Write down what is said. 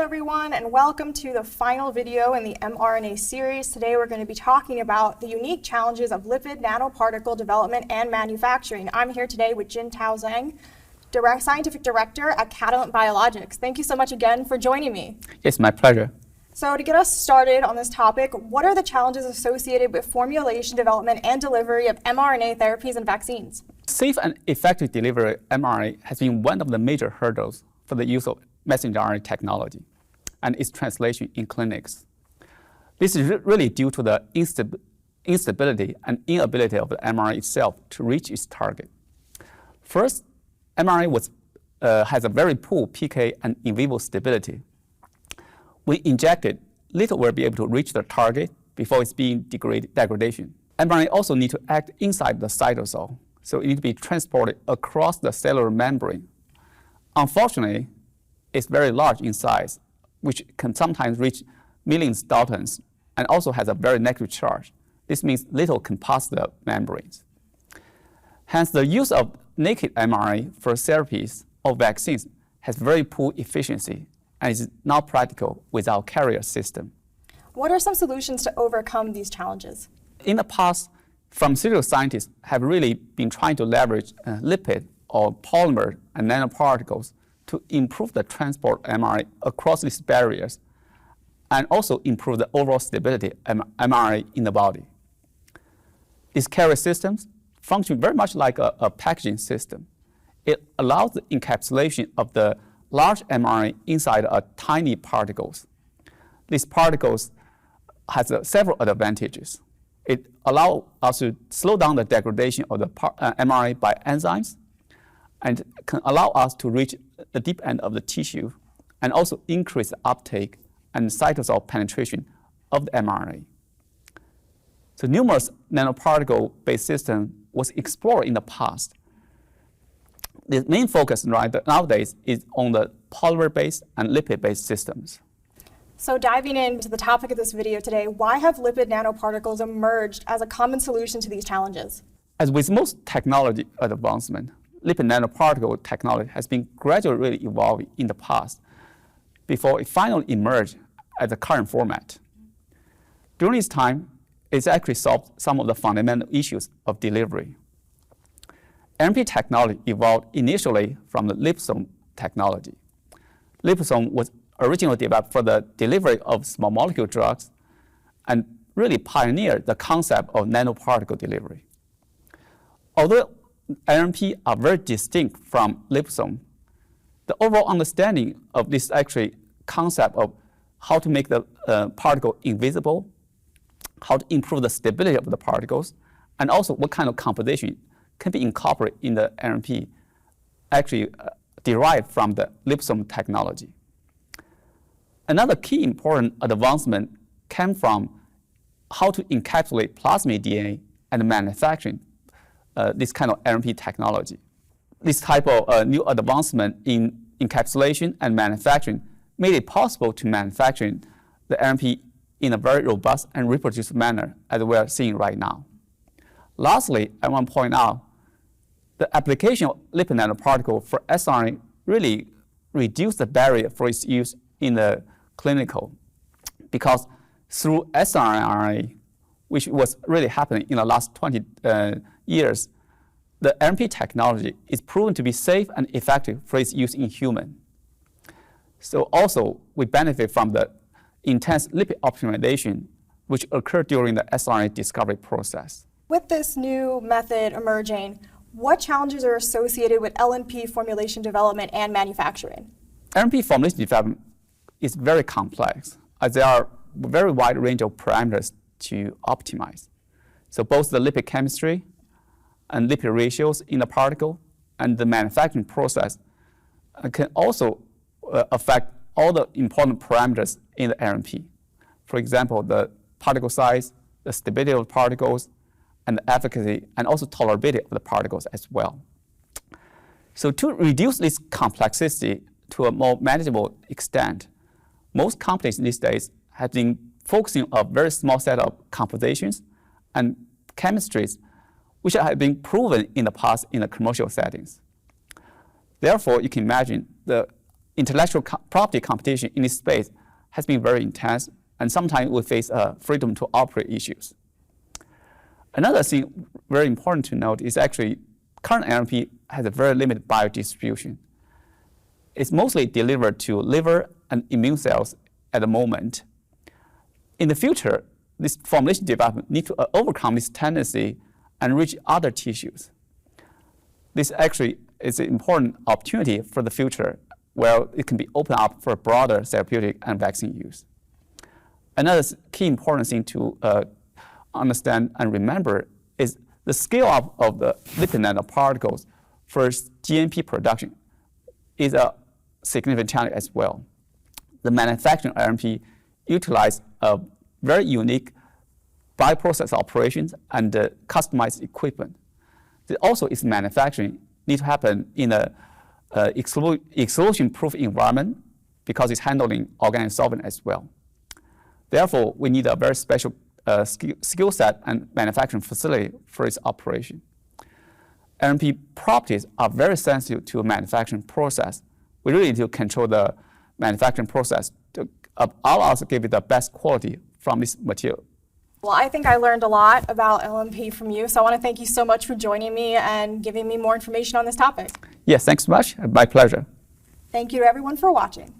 everyone, and welcome to the final video in the mRNA series. Today we're going to be talking about the unique challenges of lipid nanoparticle development and manufacturing. I'm here today with Jintao Zhang, Scientific Director at Catalent Biologics. Thank you so much again for joining me. It's my pleasure. So to get us started on this topic, what are the challenges associated with formulation, development, and delivery of mRNA therapies and vaccines? Safe and effective delivery of mRNA has been one of the major hurdles for the use of messenger RNA technology and its translation in clinics. This is really due to the instability and inability of the mRNA itself to reach its target. First, mRNA has a very poor PK and in vivo stability. When injected, little will be able to reach the target before it's being degradation. mRNA also need to act inside the cytosol, so it needs to be transported across the cellular membrane. Unfortunately, it's very large in size, which can sometimes reach millions Daltons, and also has a very negative charge. This means little can pass the membranes. Hence, the use of naked mRNA for therapies or vaccines has very poor efficiency and is not practical without carrier system. What are some solutions to overcome these challenges? In the past, pharmaceutical scientists have really been trying to leverage lipid or polymer and nanoparticles to improve the transport of mRNA across these barriers and also improve the overall stability of mRNA in the body. These carrier systems function very much like a packaging system. It allows the encapsulation of the large mRNA inside tiny particles. These particles has several advantages. It allows us to slow down the degradation of the mRNA by enzymes, and can allow us to reach the deep end of the tissue and also increase the uptake and cytosol penetration of the mRNA. So numerous nanoparticle-based systems was explored in the past. The main focus nowadays is on the polymer-based and lipid-based systems. So diving into the topic of this video today, why have lipid nanoparticles emerged as a common solution to these challenges? As with most technology advancement, lipid nanoparticle technology has been gradually evolving in the past before it finally emerged at the current format. During this time, it's actually solved some of the fundamental issues of delivery. LNP technology evolved initially from the liposome technology. Liposome was originally developed for the delivery of small molecule drugs and really pioneered the concept of nanoparticle delivery. Although LNP are very distinct from liposome, the overall understanding of this actually concept of how to make the particle invisible, how to improve the stability of the particles, and also what kind of composition can be incorporated in the LNP actually derived from the liposome technology. Another key important advancement came from how to encapsulate plasmid DNA and manufacturing this kind of LNP technology. This type of new advancement in encapsulation and manufacturing made it possible to manufacture the LNP in a very robust and reproducible manner, as we are seeing right now. Lastly, I want to point out the application of lipid nanoparticle for siRNA really reduced the barrier for its use in the clinical, because through siRNA, which was really happening in the last 20 years, the LNP technology is proven to be safe and effective for its use in human. So also, we benefit from the intense lipid optimization which occurred during the siRNA discovery process. With this new method emerging, what challenges are associated with LNP formulation development and manufacturing? LNP formulation development is very complex, as there are a very wide range of parameters to optimize. So both the lipid chemistry and lipid ratios in the particle and the manufacturing process can also affect all the important parameters in the LNP. For example, the particle size, the stability of particles, and the efficacy, and also tolerability of the particles as well. So to reduce this complexity to a more manageable extent, most companies these days have been focusing on a very small set of compositions and chemistries which have been proven in the past in the commercial settings. Therefore, you can imagine the intellectual property competition in this space has been very intense, and sometimes we face freedom to operate issues. Another thing very important to note is actually current LNP has a very limited biodistribution. It's mostly delivered to liver and immune cells at the moment. In the future, this formulation development needs to overcome this tendency and reach other tissues. This actually is an important opportunity for the future where it can be opened up for broader therapeutic and vaccine use. Another key important thing to understand and remember is the scale up of the lipid nanoparticles for GMP production is a significant challenge as well. The manufacturing RMP utilize a very unique bioprocess operations and customized equipment. Also, its manufacturing needs to happen in a exclusion-proof environment because it's handling organic solvent as well. Therefore, we need a very special skill set and manufacturing facility for its operation. RMP properties are very sensitive to manufacturing process. We really need to control the manufacturing process to allow us to give it the best quality from this material. Well, I think I learned a lot about LNP from you, so I want to thank you so much for joining me and giving me more information on this topic. Yes, thanks so much. My pleasure. Thank you to everyone for watching.